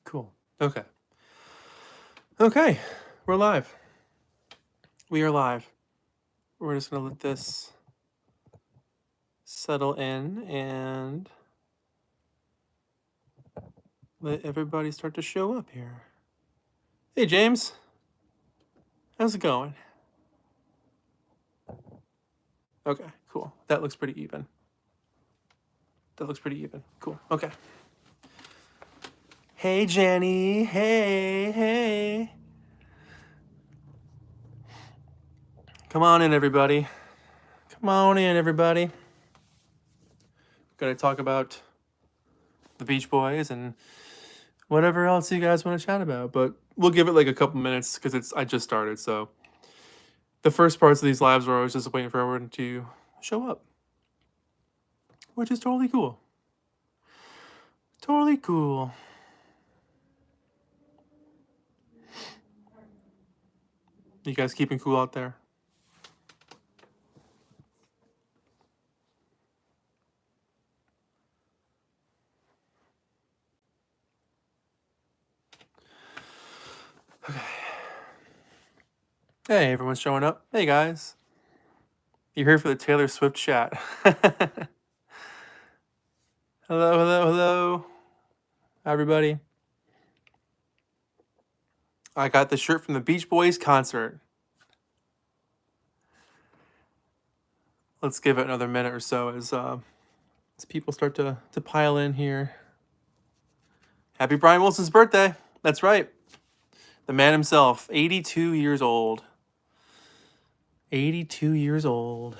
Cool. Okay. Okay. We're live. We are live. We're just going to let this settle in and let everybody start to show up here. Hey, James. How's it going? Okay, cool. That looks pretty even. Cool. Okay. Hey, Jenny. Hey. Come on in, everybody. Gonna talk about the Beach Boys and whatever else you guys want to chat about, but we'll give it like a couple minutes because I just started. So the first parts of these lives were always just waiting for everyone to show up, which is totally cool. You guys keeping cool out there? Okay. Hey, everyone's showing up. Hey, guys. You're here for the Taylor Swift chat. Hello. Everybody. I got the shirt from the Beach Boys concert. Let's give it another minute or so as people start to pile in here. Happy Brian Wilson's birthday. That's right. The man himself, 82 years old. 82 years old.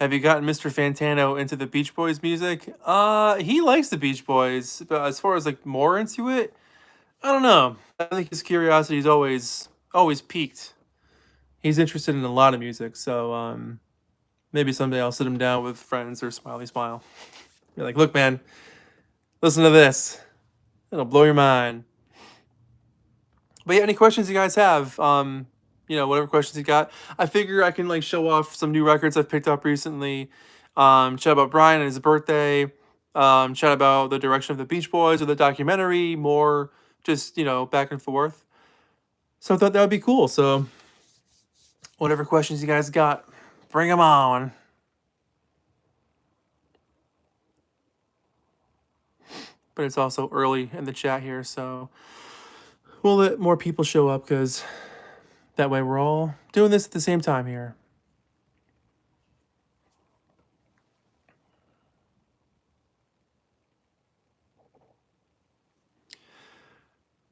Have you gotten Mr. Fantano into the Beach Boys music? He likes the Beach Boys, but as far as like more into it, I don't know. I think his curiosity is always piqued. He's interested in a lot of music, so maybe someday I'll sit him down with friends or Smiley Smile. Be like, look, man, listen to this. It'll blow your mind. But yeah, any questions you guys have, whatever questions you got. I figure I can like show off some new records I've picked up recently. Chat about Brian and his birthday. Chat about the direction of the Beach Boys or the documentary. More just, back and forth. So I thought that would be cool. So whatever questions you guys got, bring them on. But it's also early in the chat here, so we'll let more people show up because that way we're all doing this at the same time here.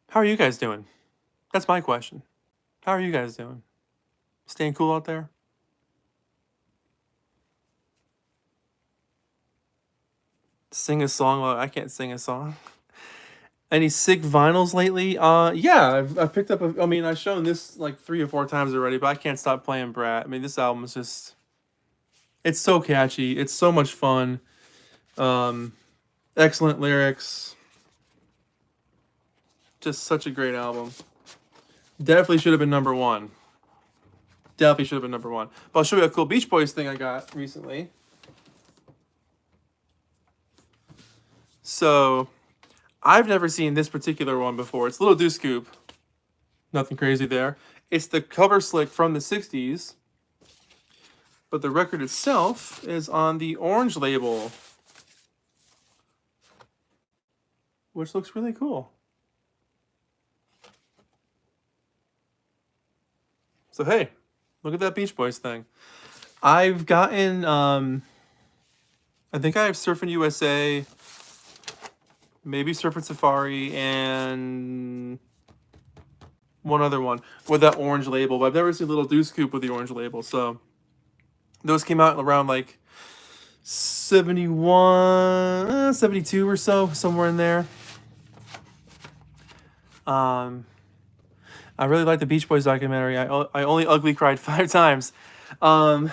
How are you guys doing? That's my question. How are you guys doing? Staying cool out there? Sing a song? Well, I can't sing a song. Any sick vinyls lately? Yeah, I've picked up. I've shown this like 3 or 4 times already, but I can't stop playing Brat. I mean, this album is just—it's so catchy. It's so much fun. Excellent lyrics. Just such a great album. Definitely should have been number one. But I'll show you a cool Beach Boys thing I got recently. So, I've never seen this particular one before. It's Little Deuce Scoop. Nothing crazy there. It's the cover slick from the 60s. But the record itself is on the orange label, which looks really cool. So, hey, look at that Beach Boys thing. I've gotten, I think I have Surfing USA, maybe Surfing Safari, and one other one with that orange label. But I've never seen Little Deuce Scoop with the orange label. So those came out around like 71, 72 or so, somewhere in there. I really like the Beach Boys documentary. I only ugly cried 5 times. It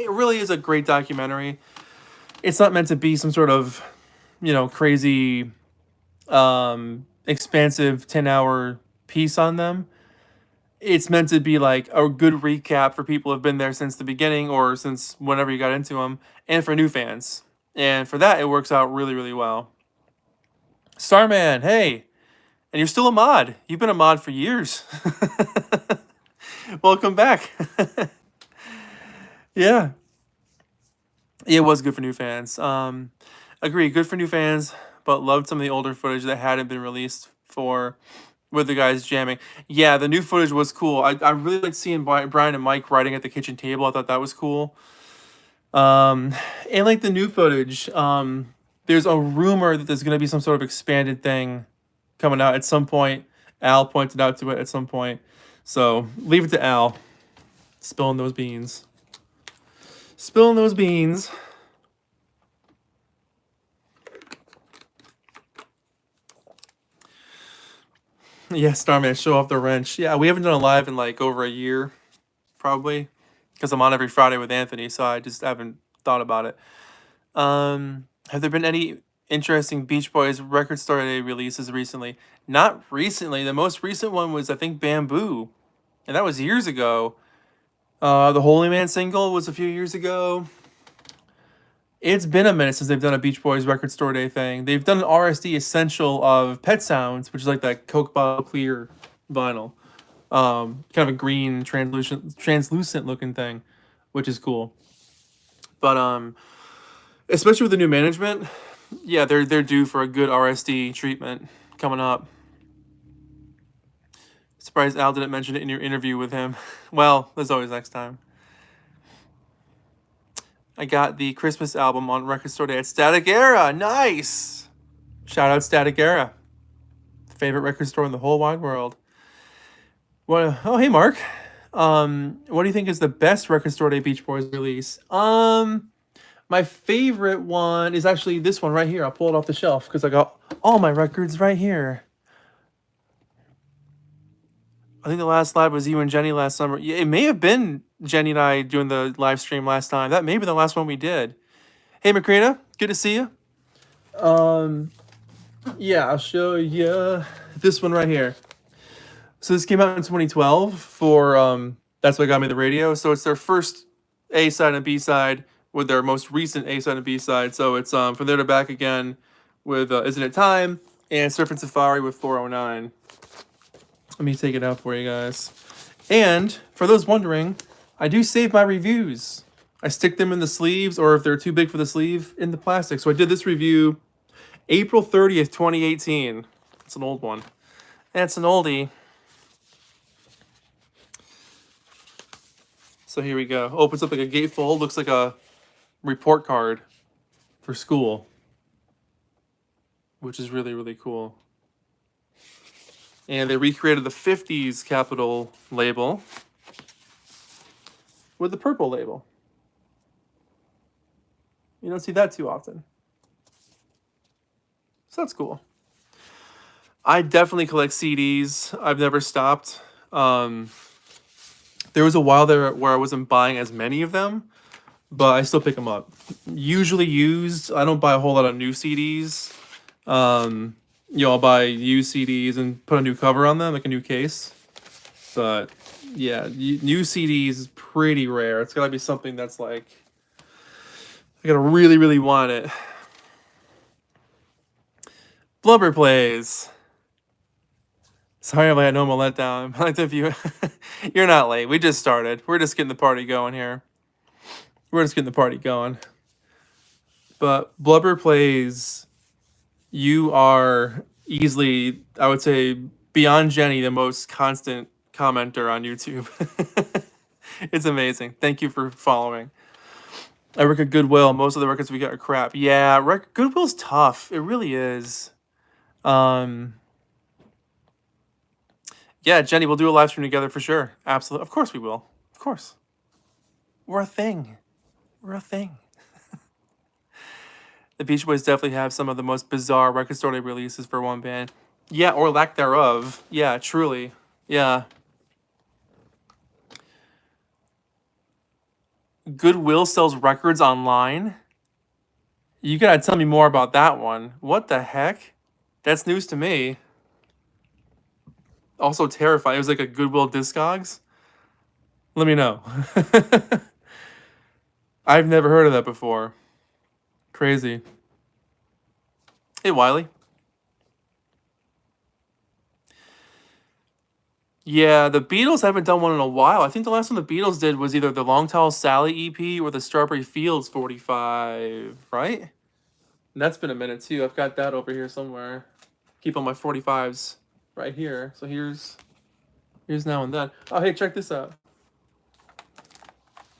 really is a great documentary. It's not meant to be some sort of, crazy, expansive 10-hour piece on them. It's meant to be like a good recap for people who have been there since the beginning or since whenever you got into them, and for new fans. And for that, it works out really, really well. Starman, hey, and you're still a mod. You've been a mod for years. Welcome back. Yeah, it was good for new fans. Agree, good for new fans, but loved some of the older footage that hadn't been released for with the guys jamming. Yeah, the new footage was cool. I really liked seeing Brian and Mike writing at the kitchen table. I thought that was cool. Um, and like the new footage, there's a rumor that there's gonna be some sort of expanded thing coming out at some point. Al pointed out to it at some point. So leave it to Al. Spilling those beans. Spilling those beans. Yeah, Starman, show off the wrench. Yeah, we haven't done a live in like over a year, probably. Because I'm on every Friday with Anthony, so I just haven't thought about it. Have there been any interesting Beach Boys record store day releases recently? Not recently. The most recent one was I think Bamboo, and that was years ago. The Holy Man single was a few years ago. It's been a minute since they've done a Beach Boys record store day thing. They've done an RSD essential of Pet Sounds, which is like that Coke bottle clear vinyl, kind of a green translucent looking thing, which is cool. But especially with the new management, yeah, they're due for a good RSD treatment coming up. Surprised Al didn't mention it in your interview with him. Well, there's always next time. I got the Christmas album on Record Store Day at Static Era. Nice! Shout out Static Era. Favorite record store in the whole wide world. What? Oh, hey, Mark. What do you think is the best Record Store Day Beach Boys release? My favorite one is actually this one right here. I'll pull it off the shelf because I got all my records right here. I think the last live was you and Jenny last summer. Yeah, it may have been Jenny and I doing the live stream last time. That may be the last one we did. Hey, Macrina, good to see you. Yeah, I'll show you this one right here. So this came out in 2012 for That's What Got Me the Radio. So it's their first A side and B side with their most recent A side and B side. So it's From There to Back Again with Isn't It Time and Surfing Safari with 409. Let me take it out for you guys. And for those wondering, I do save my reviews. I stick them in the sleeves, or if they're too big for the sleeve, in the plastic. So I did this review April 30th, 2018. It's an old one. That's an oldie. So here we go. Opens up like a gatefold. Looks like a report card for school, which is really, really cool. And they recreated the 50s Capitol label with the purple label. You don't see that too often. So that's cool. I definitely collect CDs. I've never stopped. There was a while there where I wasn't buying as many of them, but I still pick them up. Usually used. I don't buy a whole lot of new CDs. I'll buy used CDs and put a new cover on them, like a new case. But yeah, new CDs is pretty rare. It's gotta be something that's like, I gotta really, really want it. Blubber plays. Sorry if I had no more letdown. I like to view. You're not late. We just started. We're just getting the party going here. We're just getting the party going. But Blubber plays. You are easily, I would say, beyond Jenny, the most constant commenter on YouTube. It's amazing. Thank you for following. I work at Goodwill. Most of the records we get are crap. Yeah, Goodwill's tough. It really is. Yeah, Jenny, we'll do a live stream together for sure. Absolutely. Of course we will. Of course. We're a thing. We're a thing. The Beach Boys definitely have some of the most bizarre record store day releases for one band. Yeah, or lack thereof. Yeah, truly. Yeah. Goodwill sells records online? You gotta tell me more about that one. What the heck? That's news to me. Also terrifying. It was like a Goodwill Discogs. Let me know. I've never heard of that before. Crazy. Hey, Wiley. Yeah, the Beatles haven't done one in a while. I think the last one the Beatles did was either the Long Tall Sally EP or the Strawberry Fields 45, right? And that's been a minute too. I've got that over here somewhere. Keep on my 45s right here. So here's Now and Then. Oh, hey, check this out.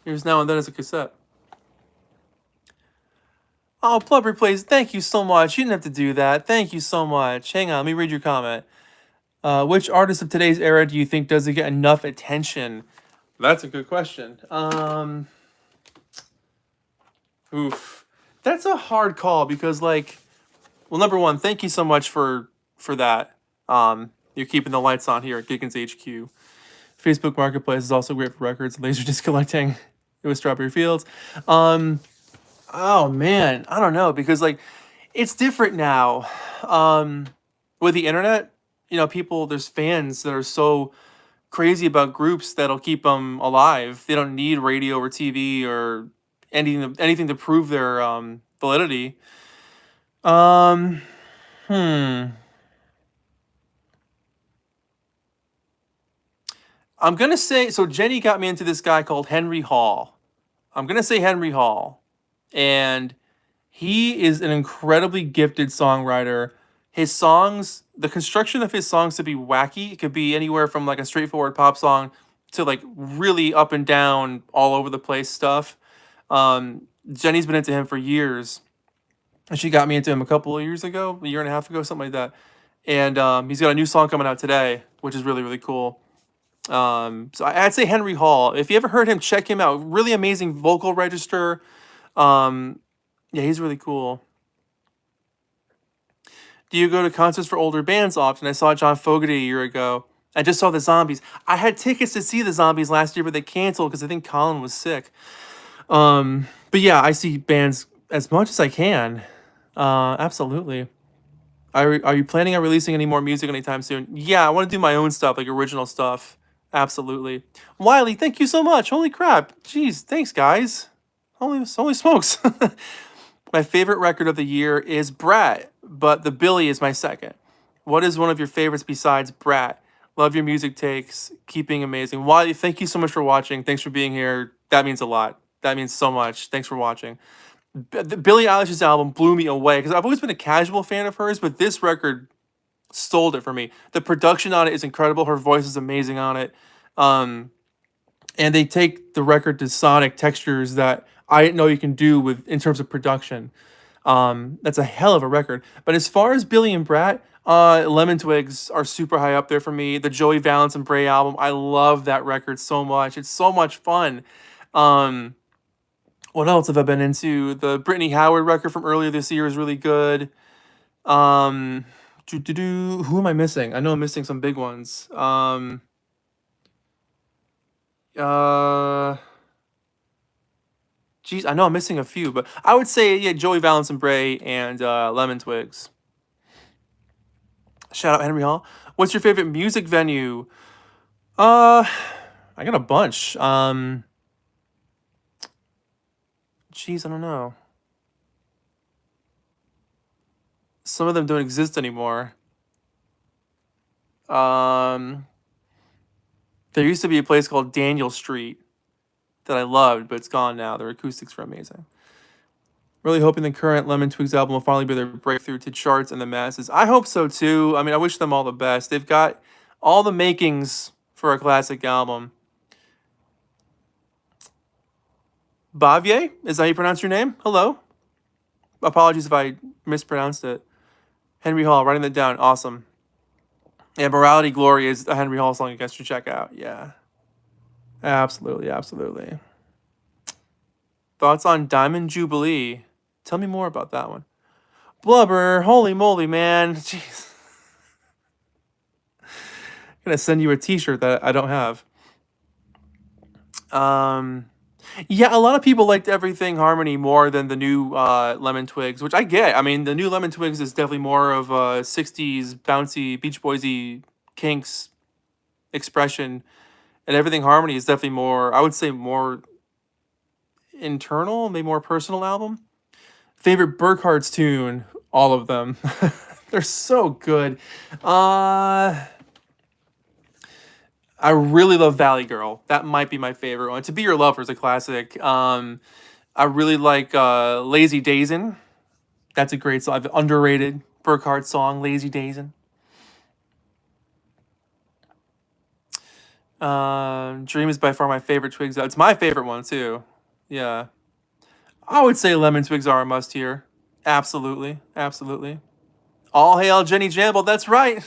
Here's Now and Then as a cassette. Oh, Blubber Plays, thank you so much. You didn't have to do that. Thank you so much. Hang on, let me read your comment. Which artist of today's era do you think doesn't get enough attention? That's a good question. Oof. That's a hard call because, like, well, number one, thank you so much for that. You're keeping the lights on here at Giggens HQ. Facebook Marketplace is also great for records, Laserdisc collecting. It was Strawberry Fields. Oh man, I don't know because like it's different now. With the internet, you know, people there's fans that are so crazy about groups that'll keep them alive. They don't need radio or TV or anything to prove their validity. Um, hmm. I'm gonna say so. Jenny got me into this guy called Henry Hall. I'm gonna say Henry Hall, and he is an incredibly gifted songwriter. His songs, the construction of his songs to be wacky, it could be anywhere from like a straightforward pop song to like really up and down, all over the place stuff. Jenny's been into him for years, and she got me into him a couple of years ago, a year and a half ago, something like that. And he's got a new song coming out today, which is really really cool. So I'd say Henry Hall. If you ever heard him, check him out. Really amazing vocal register. Um, yeah, he's really cool. Do you go to concerts for older bands often? I saw John Fogerty a year ago. I just saw the Zombies. I had tickets to see the Zombies last year, but they canceled because I think Colin was sick. But yeah, I see bands as much as I can. Absolutely. Are you planning on releasing any more music anytime soon? Yeah, I want to do my own stuff, like original stuff. Absolutely. Wiley, thank you so much. Holy crap. Jeez, thanks, guys. Holy smokes. My favorite record of the year is Brat, but the Billy is my second. What is one of your favorites besides Brat? Love your music takes. Keep being amazing. Wiley, thank you so much for watching. Thanks for being here. That means a lot. That means so much. Thanks for watching. Billie Eilish's album blew me away because I've always been a casual fan of hers, but this record stole it for me. The production on it is incredible. Her voice is amazing on it. And they take the record to sonic textures that I didn't know you can do with in terms of production. That's a hell of a record. But as far as Billy and Brat, Lemon Twigs are super high up there for me. The Joey Valence and Bray album, I love that record so much. It's so much fun. What else have I been into? The Brittany Howard record from earlier this year is really good. Who am I missing? I know I'm missing some big ones. Geez, I know I'm missing a few, but I would say yeah, Joey Valence and Bray and Lemon Twigs. Shout out Henry Hall. What's your favorite music venue? I got a bunch. Geez, I don't know. Some of them don't exist anymore. There used to be a place called Daniel Street that I loved, but it's gone now. Their acoustics were amazing. Really hoping the current Lemon Twigs album will finally be their breakthrough to charts and the masses. I hope so too. I mean, I wish them all the best. They've got all the makings for a classic album. Bavier? Is that how you pronounce your name? Hello? Apologies if I mispronounced it. Henry Hall, writing that down. Awesome. Yeah, Morality Glory is a Henry Hall song you guys should check out. Yeah. Absolutely, absolutely. Thoughts on Diamond Jubilee? Tell me more about that one. Blubber, holy moly, man. Jeez. I'm gonna send you a t-shirt that I don't have. Yeah, a lot of people liked Everything Harmony more than the new Lemon Twigs, which I get. I mean, the new Lemon Twigs is definitely more of a 60s bouncy Beach Boysy Kinks expression, and Everything Harmony is definitely more, I would say more internal, maybe more personal album. Favorite Burkhart's tune? All of them. They're so good. Uh, I really love Valley Girl. That might be my favorite one. To Be Your Lover is a classic. I really like Lazy Dazin'. That's a great song. Underrated Burkhart song, Lazy Dazin'. Dream is by far my favorite Twigs. It's my favorite one too. Yeah. I would say Lemon Twigs are a must here. Absolutely. Absolutely. All hail Jenny Jamble. That's right.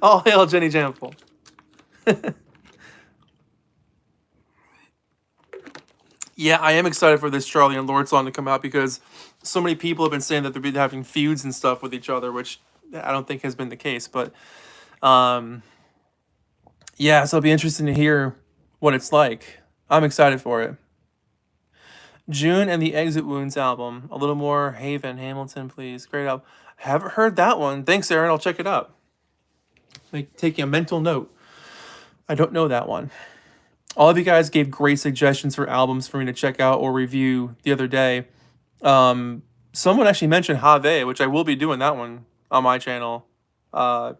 All hail Jenny Jamble. Yeah, I am excited for this Charlie and Lord song to come out because so many people have been saying that they're been having feuds and stuff with each other, which I don't think has been the case. But um, yeah, so it'll be interesting to hear what it's like. I'm excited for it. June and the Exit Wounds album. A little more Haven, Hamilton, please. Great album. Haven't heard that one. Thanks, Aaron. I'll check it out. Like taking a mental note. I don't know that one. All of you guys gave great suggestions for albums for me to check out or review the other day. Someone actually mentioned Have, which I will be doing that one on my channel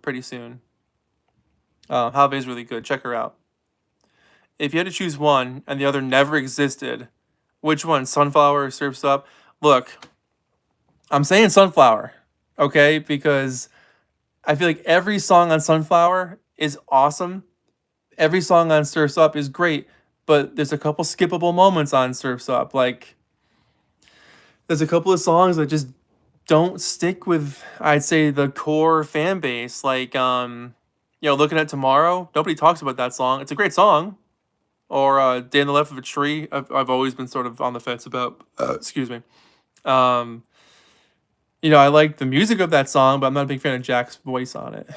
pretty soon. Have is really good. Check her out. If you had to choose one and the other never existed, which one? Sunflower or Surf's Up? Look, I'm saying Sunflower, okay? Because I feel like every song on Sunflower is awesome. Every song on Surf's Up is great, but there's a couple skippable moments on Surf's Up. Like, there's a couple of songs that just don't stick with, I'd say, the core fan base. Like, Looking at Tomorrow. Nobody talks about that song. It's a great song. Or Day in the Life of a Tree. I've always been sort of on the fence about. Excuse me. Um, I like the music of that song, but I'm not a big fan of Jack's voice on it.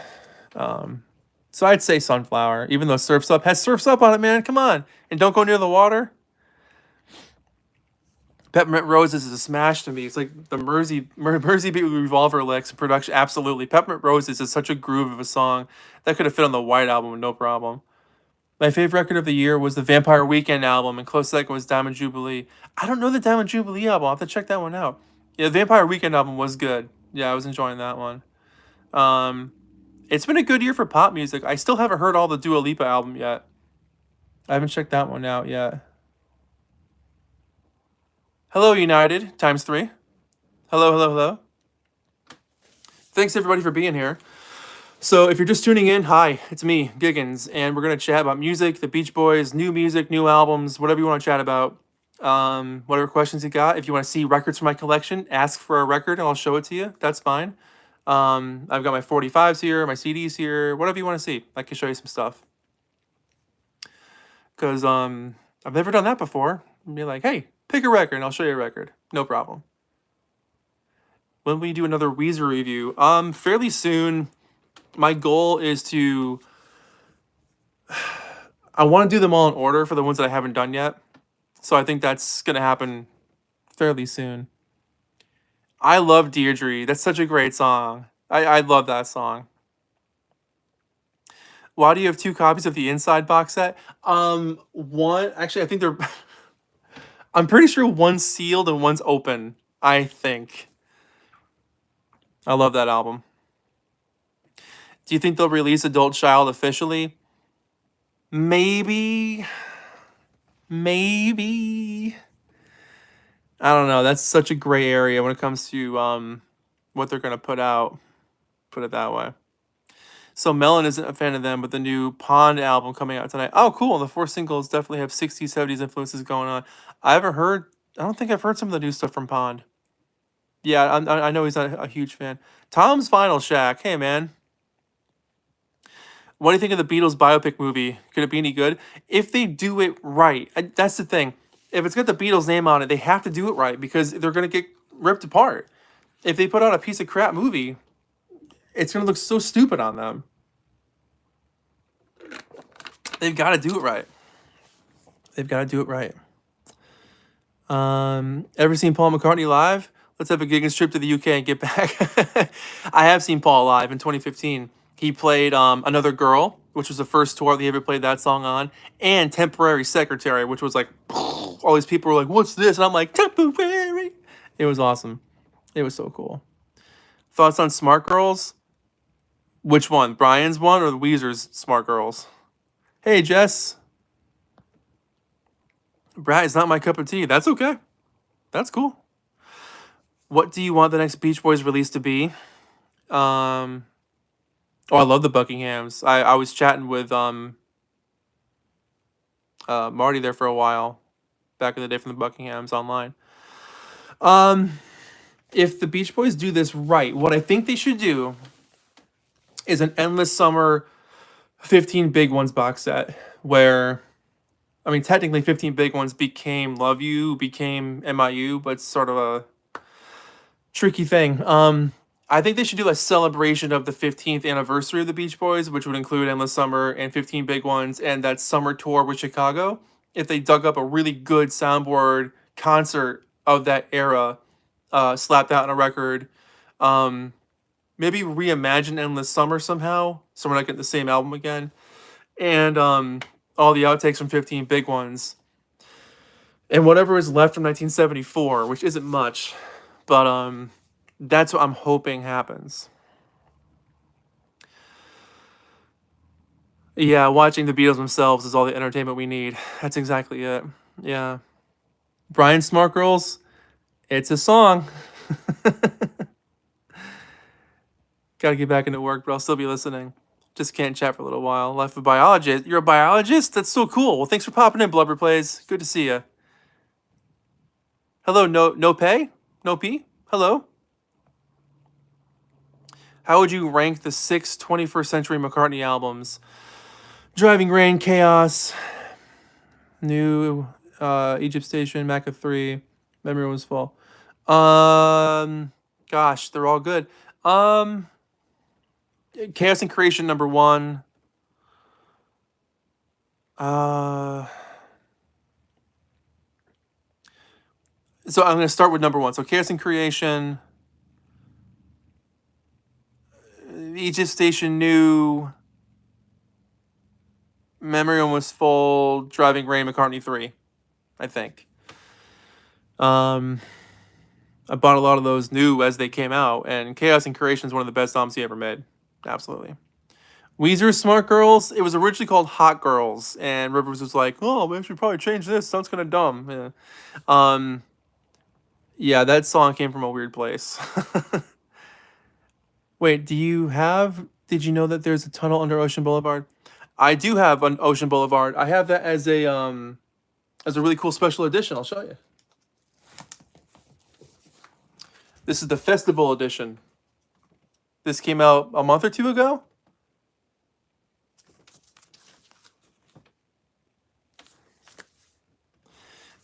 So I'd say Sunflower, even though Surf's Up has Surf's Up on it, man. Come on. And Don't Go Near the Water. Peppermint Roses is a smash to me. It's like the Mersey beat with Revolver licks production. Absolutely. Peppermint Roses is such a groove of a song that could have fit on the White Album with no problem. My favorite record of the year was the Vampire Weekend album, and close second was Diamond Jubilee. I don't know the Diamond Jubilee album. I'll have to check that one out. Yeah, the Vampire Weekend album was good. Yeah, I was enjoying that one. It's been a good year for pop music. I still haven't heard all the Dua Lipa album yet. I haven't checked that one out yet. Hello, United, times 3. Hello, hello, hello. Thanks, everybody, for being here. So if you're just tuning in, hi, it's me, Giggens, and we're going to chat about music, the Beach Boys, new albums, whatever you want to chat about. Whatever questions you got. If you want to see records from my collection, ask for a record and I'll show it to you. That's fine. I've got my 45s here, my CDs here, whatever you want to see. I can show you some stuff. Because I've never done that before. Be like, hey, pick a record and I'll show you a record. No problem. When will you do another Weezer review? Fairly soon. My goal is to... I want to do them all in order for the ones that I haven't done yet. So I think that's going to happen fairly soon. I love Deirdre. That's such a great song. I love that song. Why do you have 2 copies of the Inside box set? One... Actually, I think they're... I'm pretty sure one's sealed and one's open. I think. I love that album. Do you think they'll release Adult Child officially? Maybe. Maybe. I don't know. That's such a gray area when it comes to what they're going to put out. Put it that way. So Melon isn't a fan of them, but the new Pond album coming out tonight. Oh, cool. The 4 singles definitely have 60s, 70s influences going on. I don't think I've heard some of the new stuff from Pond. Yeah, I know he's not a huge fan. Tom's Final Shack. Hey, man. What do you think of the Beatles biopic movie? Could it be any good? If they do it right. That's the thing. If it's got the Beatles name on it, they have to do it right because they're going to get ripped apart. If they put out a piece of crap movie, it's going to look so stupid on them. They've got to do it right. They've got to do it right. Ever seen Paul McCartney live? Let's have a Giggens trip to the UK and get back. I have seen Paul live in 2015. He played Another Girl, which was the first tour that he ever played that song on, and Temporary Secretary, which was like, all these people were like, what's this? And I'm like, temporary. It was awesome. It was so cool. Thoughts on Smart Girls? Which one? Brian's one or the Weezer's Smart Girls? Hey, Jess. Brad, it's not my cup of tea. That's okay. That's cool. What do you want the next Beach Boys release to be? Um, oh, I love the Buckinghams. I was chatting with Marty there for a while, back in the day from the Buckinghams online. If the Beach Boys do this right, what I think they should do is an Endless Summer 15 Big Ones box set where, I mean, technically 15 Big Ones became Love You, became MIU, but it's sort of a tricky thing. I think they should do a celebration of the 15th anniversary of the Beach Boys, which would include Endless Summer and 15 Big Ones and that summer tour with Chicago. If they dug up a really good soundboard concert of that era, slapped out on a record, maybe reimagine Endless Summer somehow, so we're not getting the same album again, and all the outtakes from 15 Big Ones, and whatever is left from 1974, which isn't much, but that's what I'm hoping happens. Yeah, watching the Beatles themselves is all the entertainment we need. That's exactly it. Yeah. Brian Smart Girls, it's a song. Gotta get back into work, but I'll still be listening. Just can't chat for a little while. Life of a biologist. You're a biologist? That's so cool. Well, thanks for popping in, Blubber Plays. Good to see you. Hello, no pay? No P? Hello? How would you rank the 6 21st Century McCartney albums? Driving Rain, Chaos, New Egypt Station, Maca 3, Memory Was Full. Gosh, they're all good. Chaos and Creation #1. So I'm gonna start with #1. So Chaos and Creation, Egypt Station, New, Memory Was Full, Driving Rain, McCartney 3, I think. I bought a lot of those new as they came out, and Chaos and Creation is one of the best albums he ever made. Absolutely. Weezer's Smart Girls, it was originally called Hot Girls, and Rivers was like, oh, we should probably change this. Sounds kind of dumb. Yeah. Yeah, that song came from a weird place. Wait, did you know that there's a tunnel under Ocean Boulevard? I do have an Ocean Boulevard. I have that as a really cool special edition. I'll show you. This is the Festival Edition. This came out a month or two ago.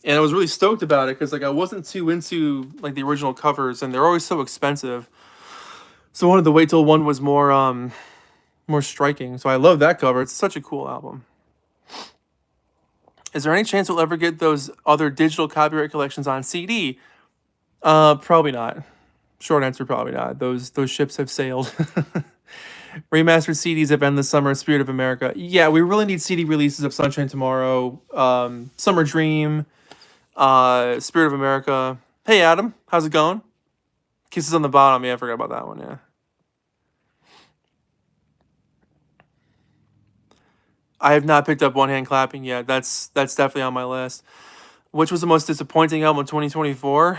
And I was really stoked about it because like I wasn't too into like the original covers, and they're always so expensive. So I wanted to wait till one was more striking. So I love that cover. It's such a cool album. Is there any chance we'll ever get those other digital copyright collections on CD? Probably not. Short answer, probably not. Those ships have sailed. Remastered CDs of Endless Summer, Spirit of America. Yeah, we really need CD releases of Sunshine Tomorrow, Summer Dream, Spirit of America. Hey, Adam, how's it going? Kisses on the Bottom. Yeah, I forgot about that one. Yeah. I have not picked up One Hand Clapping yet. That's definitely on my list. Which was the most disappointing album in 2024?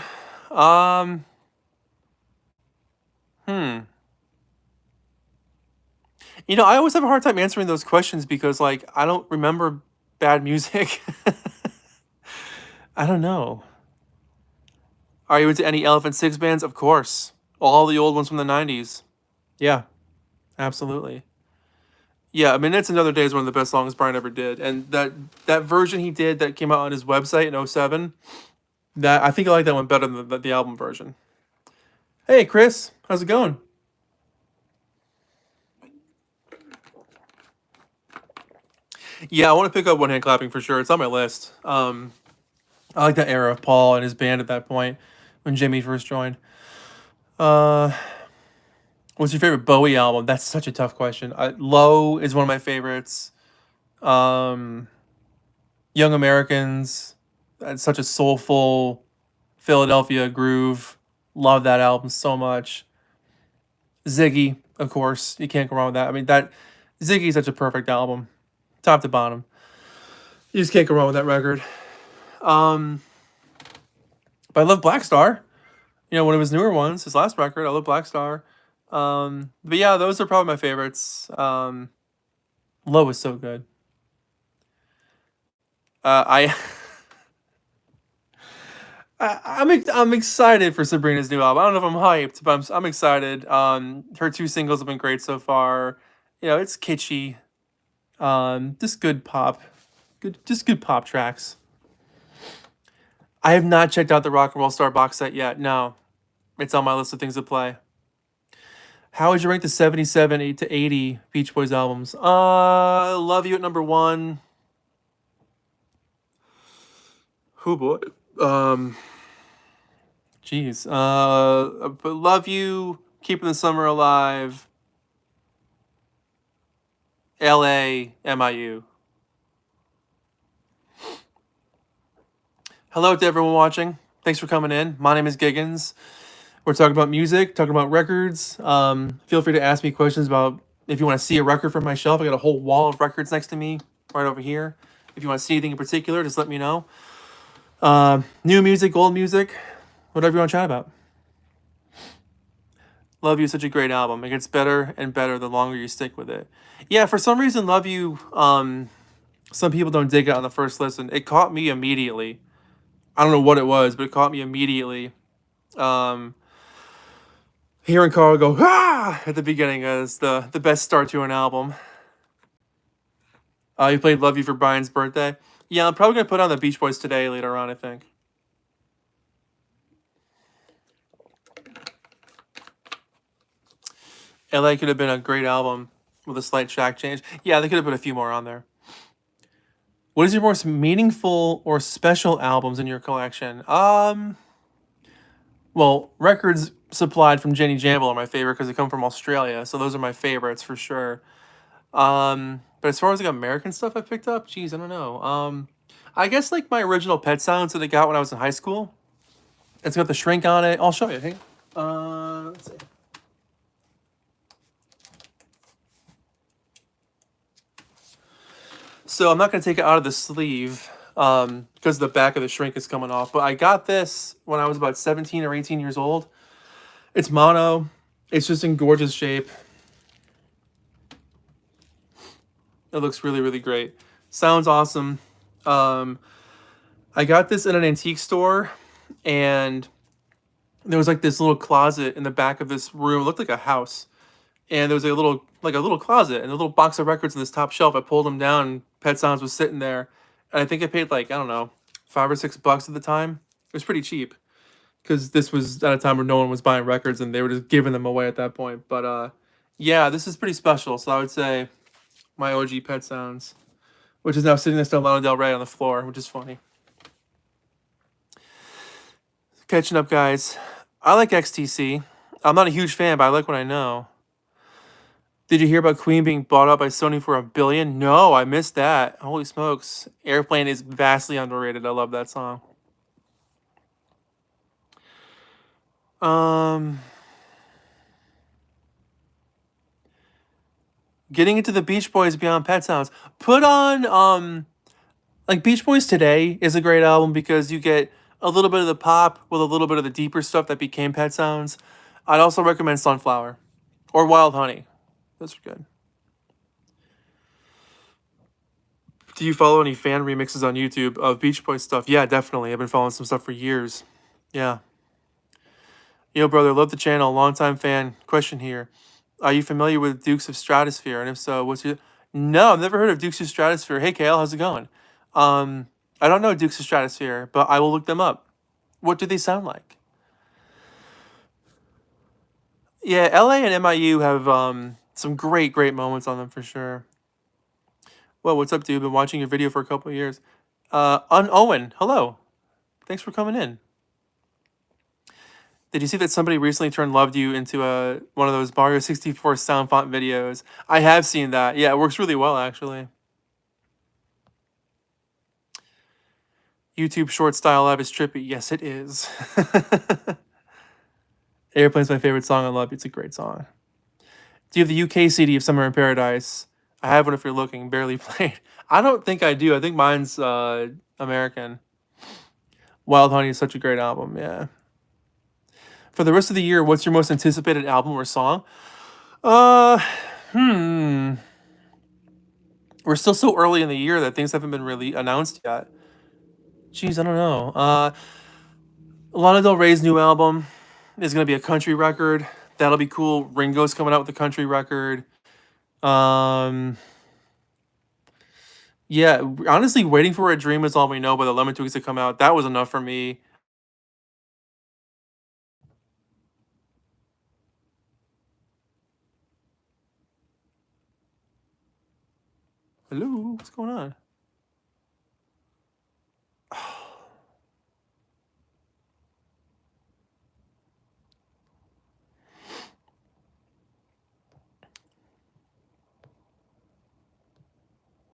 You know, I always have a hard time answering those questions because, like, I don't remember bad music. I don't know. Are you into any Elephant Six bands? Of course. All the old ones from the 90s. Yeah, absolutely. Yeah, I mean, It's Another Day is one of the best songs Brian ever did. And that version he did that came out on his website in '07, I think I like that one better than the album version. Hey, Chris, how's it going? Yeah, I want to pick up One Hand Clapping for sure. It's on my list. I like that era of Paul and his band at that point when Jimmy first joined. What's your favorite Bowie album? That's such a tough question. Low is one of my favorites. Young Americans. That's such a soulful, Philadelphia Groove. Love that album so much. Ziggy, of course. You can't go wrong with that. I mean, that Ziggy is such a perfect album, top to bottom. You just can't go wrong with that record. Um, but I love Black Star. You know, one of his newer ones, his last record. I love Black Star. But yeah, those are probably my favorites. Low is so good. I I'm excited for Sabrina's new album. I don't know if I'm hyped, but I'm excited. Her two singles have been great so far. You know, it's kitschy. Just good pop, just good pop tracks. I have not checked out the Rock and Roll Star box set yet. No, it's on my list of things to play. How would you rank the 77 8 to 80 Beach Boys albums? Love You at number one. Who boy? Jeez. But Love You, Keeping the Summer Alive, L.A., MIU. Hello to everyone watching. Thanks for coming in. My name is Giggens. We're talking about music, talking about records. Feel free to ask me questions about if you want to see a record from my shelf. I got a whole wall of records next to me, right over here. If you want to see anything in particular, just let me know. New music, old music, whatever you want to chat about. Love You is such a great album. It gets better and better the longer you stick with it. Yeah, for some reason, Love You, some people don't dig it on the first listen. It caught me immediately. I don't know what it was, but it caught me immediately. Hearing Carl go, ah, at the beginning is the best start to an album. You played Love You for Brian's birthday. Yeah, I'm probably going to put on the Beach Boys today later on, I think. LA could have been a great album with a slight track change. Yeah, they could have put a few more on there. What is your most meaningful or special albums in your collection? Well, records supplied from Jenny Jamble are my favorite because they come from Australia, so those are my favorites for sure. But as far as like American stuff I picked up, geez, I don't know. I guess like my original Pet Sounds that I got when I was in high school. It's got the shrink on it. I'll show you. Hang on. Let's see. So I'm not going to take it out of the sleeve because the back of the shrink is coming off. But I got this when I was about 17 or 18 years old. It's mono. It's just in gorgeous shape. It looks really, really great. Sounds awesome. I got this in an antique store, and there was like this little closet in the back of this room. It looked like a house. And there was a little closet and a little box of records in this top shelf. I pulled them down, and Pet Sounds was sitting there. And I think I paid like, I don't know, $5 or $6 at the time. It was pretty cheap because this was at a time where no one was buying records and they were just giving them away at that point. But yeah, this is pretty special. So I would say my OG Pet Sounds, which is now sitting next to Lana Del Rey on the floor, which is funny. Catching up, guys. I like XTC. I'm not a huge fan, but I like what I know. Did you hear about Queen being bought up by Sony for $1 billion? No, I missed that. Holy smokes. Airplane is vastly underrated. I love that song. Getting into the Beach Boys beyond Pet Sounds. Put on, like Beach Boys Today is a great album because you get a little bit of the pop with a little bit of the deeper stuff that became Pet Sounds. I'd also recommend Sunflower or Wild Honey. Those are good. Do you follow any fan remixes on YouTube of Beach Boys stuff? Yeah, definitely. I've been following some stuff for years. Yeah. Yo, brother, love the channel. Longtime fan. Question here. Are you familiar with Dukes of Stratosphere? And if so, what's your... No, I've never heard of Dukes of Stratosphere. Hey, Kale, how's it going? I don't know Dukes of Stratosphere, but I will look them up. What do they sound like? Yeah, LA and MIU have some great moments on them for sure. Well, what's up, dude? Been watching your video for a couple of years. Owen, hello. Thanks for coming in. Did you see that somebody recently turned Loved You into one of those Mario 64 sound font videos? I have seen that. Yeah, it works really well, actually. YouTube short style live is trippy. Yes, it is. Airplane's my favorite song. I love it. It's a great song. Do you have the UK CD of Summer in Paradise? I have one if you're looking. Barely played. I don't think I do. I think mine's American. Wild Honey is such a great album. Yeah. For the rest of the year, what's your most anticipated album or song? Uh, hmm. We're still so early in the year that things haven't been really announced yet. Jeez, I don't know. Lana Del Rey's new album is gonna be a country record. That'll be cool. Ringo's coming out with a country record. Um, yeah, honestly, Waiting for a Dream is all we know by the Lemon Twigs to come out. That was enough for me. Hello, what's going on?